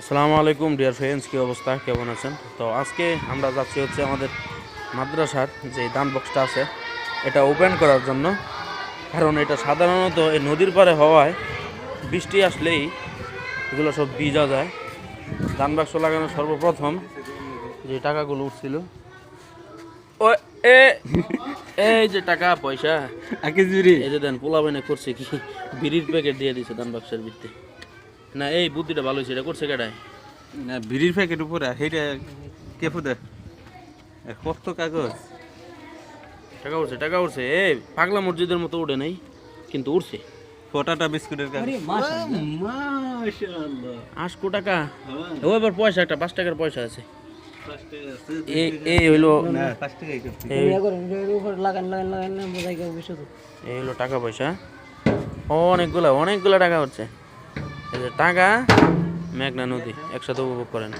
আসসালামু আলাইকুম dear friends, কী অবস্থা, কেমন আছেন? তো আজকে আমরা যাচ্ছি হচ্ছে আমাদের মাদ্রাসার যে দান বক্সটা আছে এটা ওপেন করার জন্য। কারণ এটা সাধারণত এই নদীর পাড়ে হওয়ায় বৃষ্টি আসলেই এগুলো সব ভিজা যায়। দান বাক্স লাগানোর সর্বপ্রথম যে টাকাগুলো উঠছিল ও এই যে টাকা পয়সা এই যে দেন পোলাবেনে করছে কি বিড়ির প্যাকেট দিয়ে দিছে দান বাক্সের ভিত্তি। না এই বুদ্ধিটা ভালো হয়েছে, এটা করছে কেটায়? না বিড়ির প্যাকেট উপরে সেইটা কে ফুদে কত কাগজ টাকা উঠছে এই পাগলা মসজিদের মতো উঠে নাই কিন্তু উঠছে। ফটাটা বিস্কুটের কাগজ। মাশাআল্লাহ 8 টাকা। ও এবার পয়সা একটা 5 টাকার পয়সা আছে। এই হইলো না 5 টাকাই করতে এই লাগান বোঝাই কেউ বিষয় তো এই হলো টাকা পয়সা। অনেকগুলা টাকা হচ্ছে। এই যে টাকা, মেঘনা নদী একসাথে উপভোগ করেন।